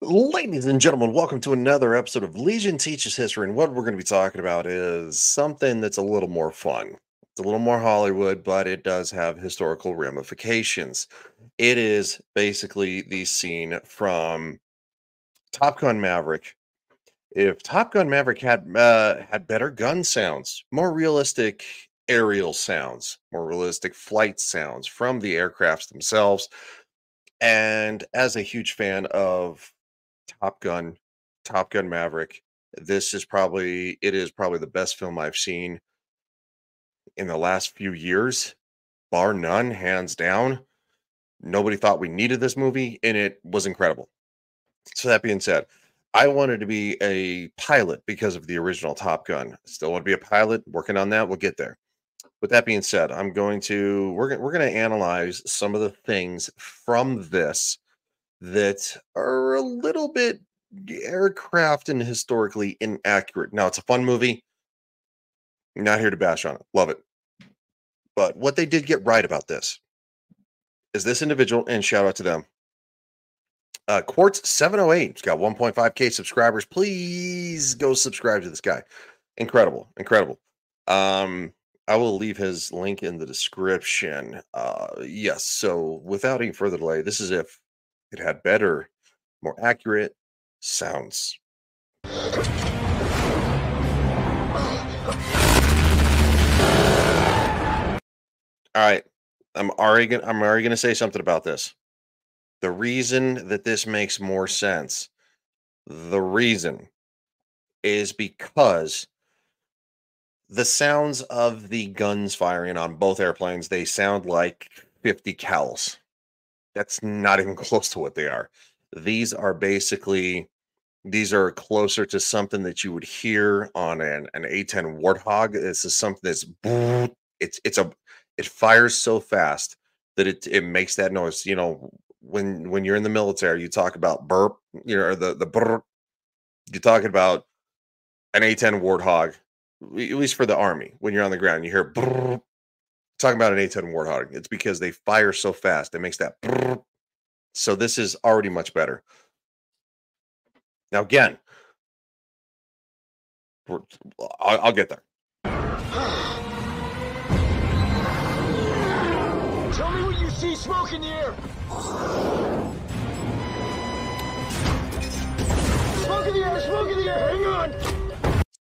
Ladies and gentlemen, welcome to another episode of Legion Teaches History. And what we're going to be talking about is something that's a little more fun. It's a little more Hollywood, but it does have historical ramifications. It is basically the scene from Top Gun Maverick. If Top Gun Maverick had better gun sounds, more realistic aerial sounds, more realistic flight sounds from the aircrafts themselves, and as a huge fan of Top Gun, Top Gun Maverick. It is probably the best film I've seen in the last few years, bar none, hands down. Nobody thought we needed this movie, and it was incredible. So that being said, I wanted to be a pilot because of the original Top Gun. Still want to be a pilot, working on that. We'll get there. With that being said, we're going to analyze some of the things from this that are a little bit aircraft and historically inaccurate. Now, it's a fun movie. Not here to bash on it. Love it. But what they did get right about this is this individual, and shout out to them. Quartz 708. He's got 1.5K subscribers. Please go subscribe to this guy. Incredible. Incredible. I will leave his link in the description. Yes. So without any further delay, this is if it had better, more accurate sounds. All right. I'm already gonna say something about this. The reason that this makes more sense, the reason is because the sounds of the guns firing on both airplanes, they sound like 50 cals. That's not even close to what they are. These are closer to something that you would hear on an A-10 Warthog. This is something that's it fires so fast that it makes that noise. You know, when you're in the military, you talk about burp, you know, or the burp. You're talking about an A-10 Warthog, at least for the army. When you're on the ground, you hear burp. Talking about an A-10 Warthog. It's because they fire so fast. It makes that burp. So this is already much better. Now, again, I'll get there. Tell me what you see, smoke in the air. Smoke in the air, smoke in the air. Hang on.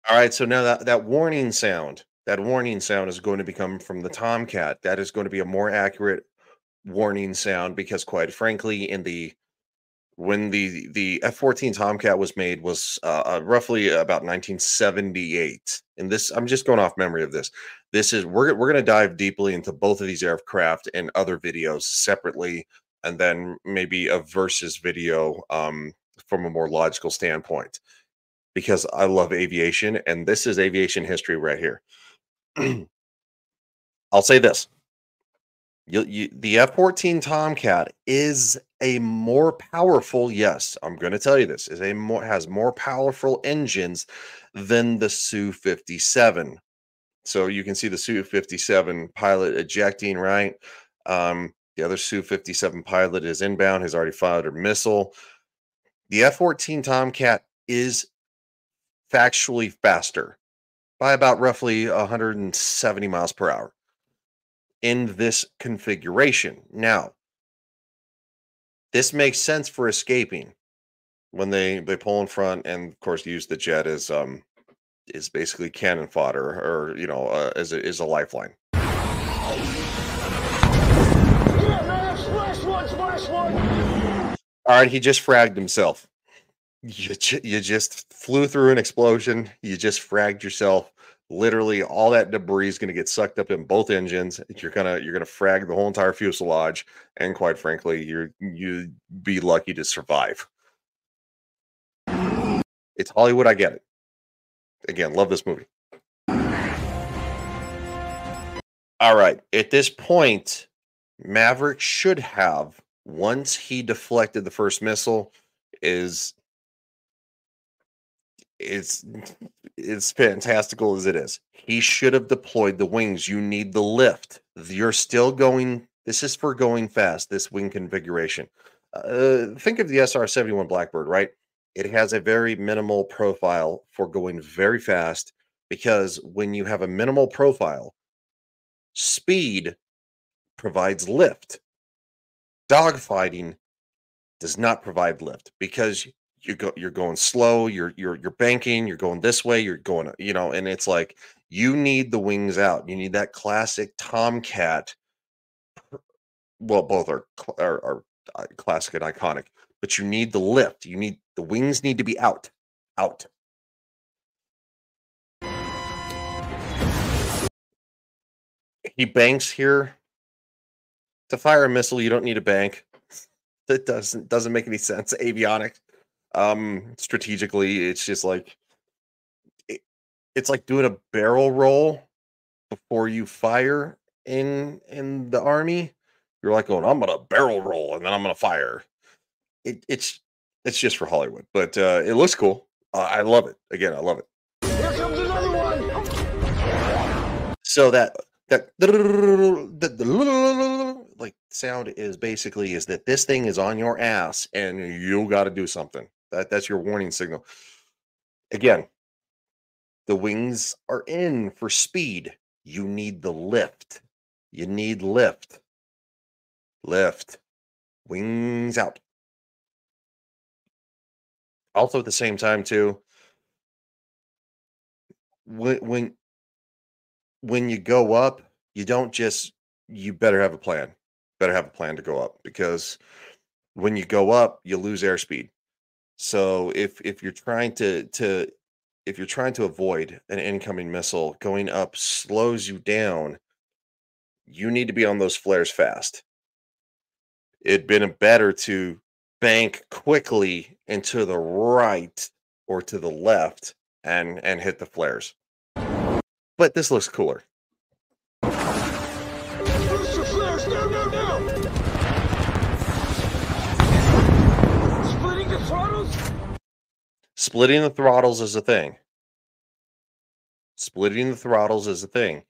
All right, so now that warning sound is going to become from the Tomcat. That is going to be a more accurate warning sound because, quite frankly, when the F-14 Tomcat was made was roughly about 1978. And this, I'm just going off memory of this. This is we're going to dive deeply into both of these aircraft and other videos separately, and then maybe a versus video from a more logical standpoint because I love aviation, and this is aviation history right here. I'll say this. The F-14 Tomcat is a more powerful, yes, I'm going to tell you this, has more powerful engines than the Su-57. So you can see the Su-57 pilot ejecting, right? The other Su-57 pilot is inbound, has already fired a missile. The F-14 Tomcat is factually faster by about roughly 170 miles per hour in this configuration. Now, this makes sense for escaping when they pull in front and of course use the jet as is basically cannon fodder or as a lifeline. Yeah, man, splash one, splash one. All right, he just fragged himself. You just flew through an explosion. You just fragged yourself. Literally, all that debris is going to get sucked up in both engines. You're gonna frag the whole entire fuselage, and quite frankly, you'd be lucky to survive. It's Hollywood. I get it. Again, love this movie. All right, at this point, Maverick should have, once he deflected the first missile, is it's fantastical as it is. He should have deployed the wings. You need the lift. You're still going. This is for going fast. This wing configuration. Think of the SR-71 Blackbird, right? It has a very minimal profile for going very fast because when you have a minimal profile, speed provides lift. Dogfighting does not provide lift because you're going slow, you're banking, you're going this way, you're going, and it's like you need the wings out. You need that classic Tomcat. Well, both are classic and iconic, but you need the lift. You need the wings need to be out. Out. He banks here. To fire a missile, you don't need a bank. That doesn't make any sense. Avionics. Strategically, it's just like it's like doing a barrel roll before you fire in the army. You're like going, I'm gonna barrel roll and then I'm gonna fire. It's just for Hollywood, but it looks cool. I love it. Again, I love it. Here comes another one. So that like sound is basically is that this thing is on your ass and you got to do something. That's your warning signal. Again, the wings are in for speed. You need the lift. You need lift. Lift. Wings out. Also at the same time too, when you go up, you don't just you better have a plan. Better have a plan to go up because when you go up, you lose airspeed. So if you're trying to if you're trying to avoid an incoming missile, going up slows you down. You need to be on those flares fast. It'd been better to bank quickly and to the right or to the left and hit the flares. But this looks cooler. Booster flares, now. Splitting the throttles. Splitting the throttles is a thing. Splitting the throttles is a thing.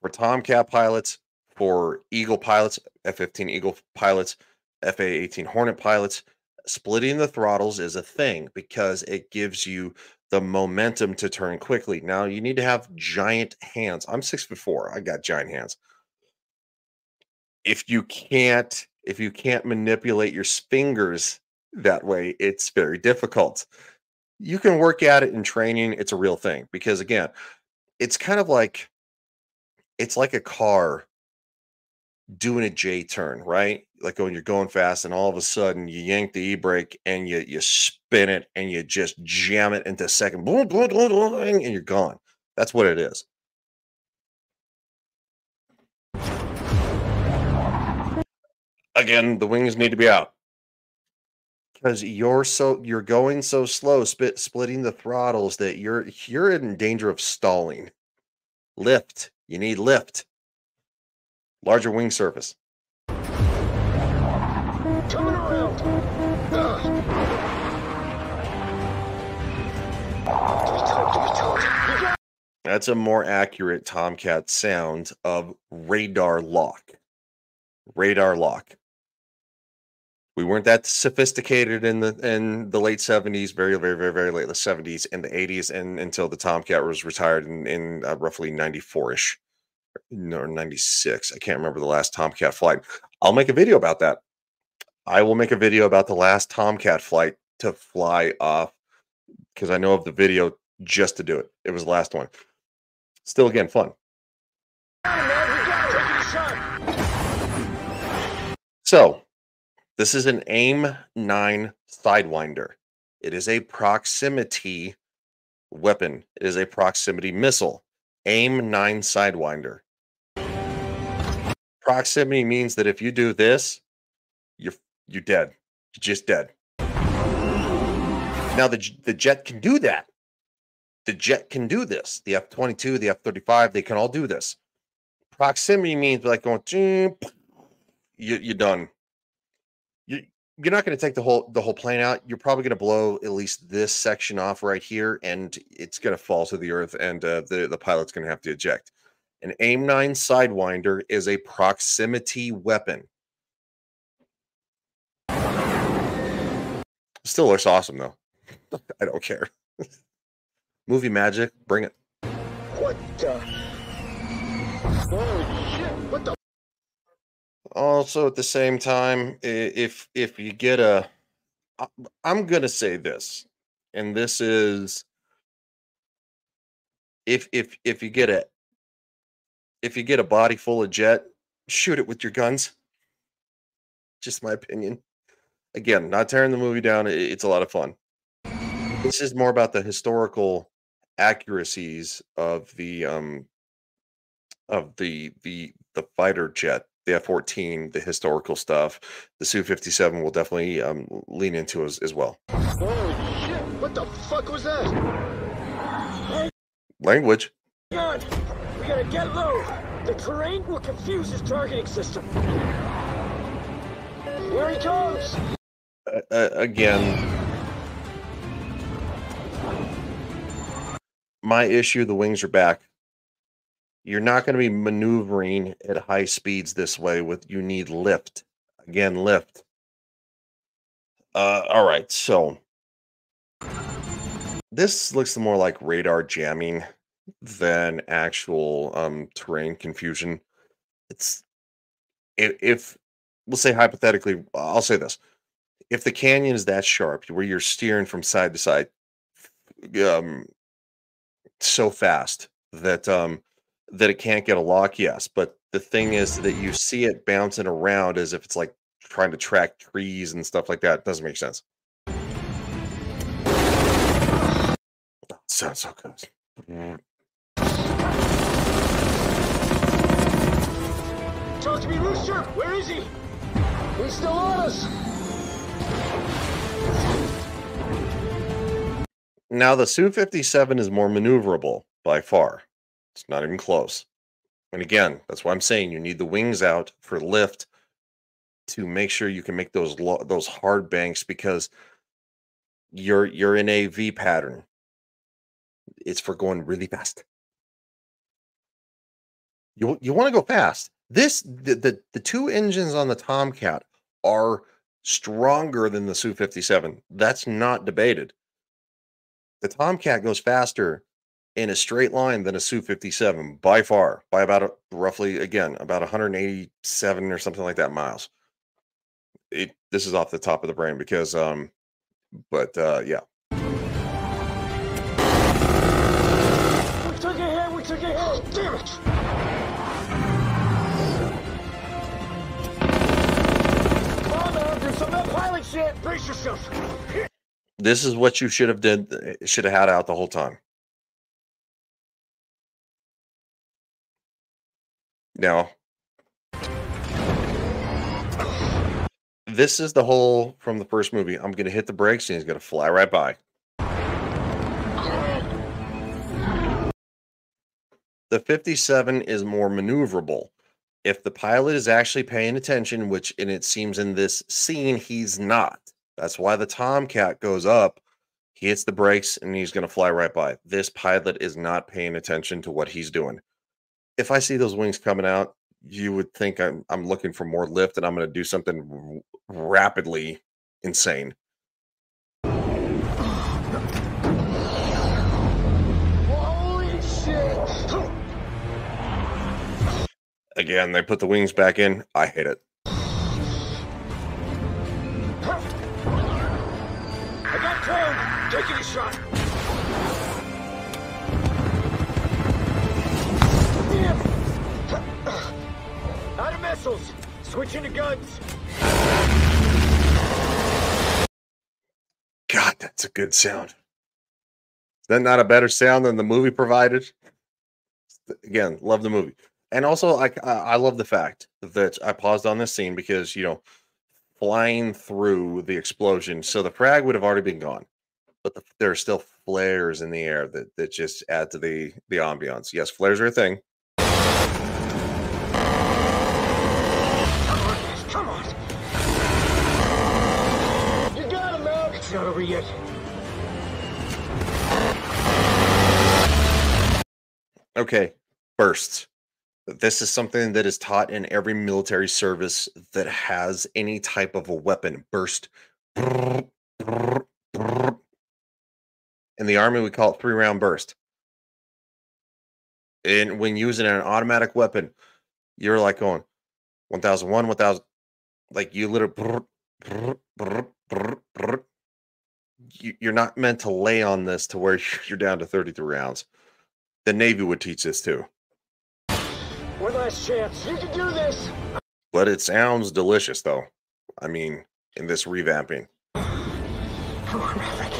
For Tomcat pilots, for Eagle pilots, F-15 Eagle pilots, FA-18 Hornet pilots, splitting the throttles is a thing because it gives you the momentum to turn quickly. Now you need to have giant hands. I'm 6'4". I got giant hands. If you can't manipulate your fingers that way, it's very difficult. You can work at it in training. It's a real thing because again, it's kind of like it's like a car doing a J turn, right? Like when you're going fast and all of a sudden you yank the e-brake and you spin it and you just jam it into second and you're gone. That's what it is. Again, the wings need to be out. Because you're going so slow, splitting the throttles that you're in danger of stalling. Lift. You need lift. Larger wing surface. Coming around. That's a more accurate Tomcat sound of radar lock. Radar lock. We weren't that sophisticated in the late 70s, very, very, very, very late the 70s and the 80s, and until the Tomcat was retired in roughly 94-ish. No, 96. I can't remember the last Tomcat flight. I'll make a video about that. I will make a video about the last Tomcat flight to fly off because I know of the video just to do it. It was the last one. Still, again, fun. So, this is an AIM-9 Sidewinder. It is a proximity weapon. It is a proximity missile. AIM-9 Sidewinder. Proximity means that if you do this, you're dead. You're just dead. Now the jet can do that. The jet can do this. The F-22, the F-35, they can all do this. Proximity means like going, you're done. You're not going to take the whole plane out. You're probably going to blow at least this section off right here, and it's going to fall to the earth, and the pilot's going to have to eject. An AIM-9 Sidewinder is a proximity weapon. Still looks awesome though. I don't care. Movie magic, bring it. What the? Holy shit! What the? Also, at the same time, if you get a, I- I'm gonna say this, and this is if you get a body full of jet, shoot it with your guns. Just my opinion. Again, not tearing the movie down. It's a lot of fun. This is more about the historical accuracies of the fighter jet, the F-14, the historical stuff. The Su-57 will definitely lean into as well. Holy shit! What the fuck was that? Language. God, we gotta get low. The terrain will confuse his targeting system. Here he comes. Again, my issue, the wings are back. You're not going to be maneuvering at high speeds this way you need lift. Again, lift. All right, so this looks more like radar jamming than actual terrain confusion. It's if we'll say hypothetically, I'll say this. If the canyon is that sharp where you're steering from side to side um so fast that it can't get a lock, yes, but the thing is that you see it bouncing around as if it's like trying to track trees and stuff like that. It doesn't make sense. Sounds so good. Talk to me, Rooster. Where is he? He's still on us. Now the Su-57 is more maneuverable by far. It's not even close. And again, that's why I'm saying you need the wings out for lift to make sure you can make those hard banks, because you're in a V pattern. It's for going really fast. You want to go fast. The two engines on the Tomcat are stronger than the Su-57. That's not debated. The Tomcat goes faster in a straight line than a Su-57 by far, by about roughly, again, about 187 or something like that miles. This is off the top of the brain because but yeah. We took a hit. We took a hit. Damn it! Come on, man. Do some of that pilot shit. Brace yourself. This is what you should have had out the whole time. Now, this is the whole from the first movie. I'm going to hit the brakes and he's going to fly right by. The 57 is more maneuverable. If the pilot is actually paying attention, which and it seems in this scene he's not. That's why the Tomcat goes up, he hits the brakes, and he's going to fly right by. This pilot is not paying attention to what he's doing. If I see those wings coming out, you would think I'm looking for more lift and I'm going to do something rapidly insane. Holy shit! Again, they put the wings back in. I hate it. I got clone. Taking a shot. Damn. Out of missiles. Switching to guns. God, that's a good sound. Is that not a better sound than the movie provided? Again, love the movie. And also, I love the fact that I paused on this scene because, flying through the explosion, so the frag would have already been gone. But there are still flares in the air that just add to the ambiance. Yes, flares are a thing. Come on. You got him, man. It's not over yet. Okay, bursts. This is something that is taught in every military service that has any type of a weapon. Burst. brrr, brrr. In the Army, we call it 3-round burst. And when using an automatic weapon, you're like going 1001, 1000, like you literally, brrr, brrr, brrr, brrr. You're not meant to lay on this to where you're down to 33 rounds. The Navy would teach this too. One last chance. You can do this. But it sounds delicious, though. I mean, in this revamping. Come on, Maverick.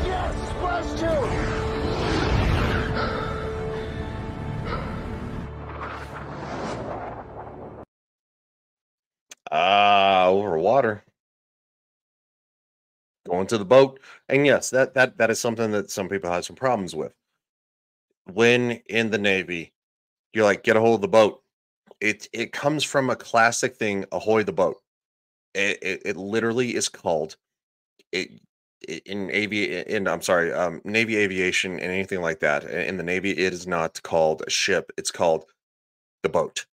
Yes, splash two. Over water. Going to the boat. And yes, that is something that some people have some problems with. When in the Navy, you're like, get a hold of the boat. It comes from a classic thing, ahoy the boat. It literally is called it Navy aviation and anything like that. In the Navy, it is not called a ship, it's called the boat.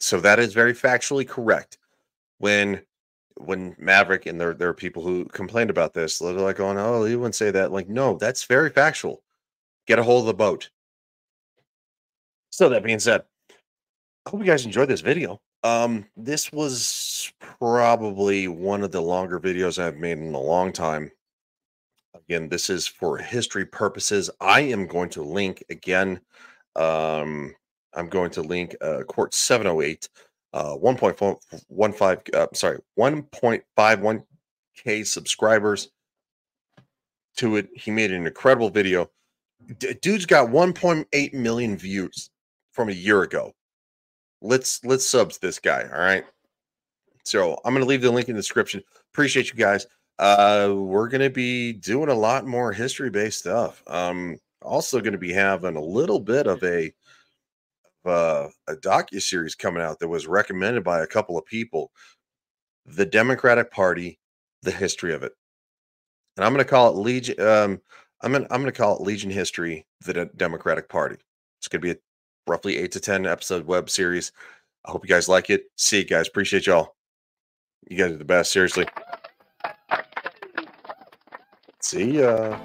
So that is very factually correct. When Maverick, and there are people who complained about this, they're like going, "Oh, you wouldn't say that." Like, no, that's very factual. Get a hold of the boat. So that being said, I hope you guys enjoyed this video. This was probably one of the longer videos I've made in a long time. Again, this is for history purposes. I am going to link again. I'm going to link Court 708, 1.51K subscribers to it. He made an incredible video. Dude's got 1.8 million views from a year ago. Let's subs this guy. All right. So I'm gonna leave the link in the description. Appreciate you guys. We're gonna be doing a lot more history-based stuff. Also gonna be having a little bit of a docu-series coming out that was recommended by a couple of people. The Democratic Party, the history of it. And I'm gonna call it Legion. I'm gonna call it Legion History, the Democratic Party. It's gonna be a roughly 8 to 10 episode web series. I hope you guys like it. See you guys. Appreciate y'all. You guys are the best. Seriously. See ya.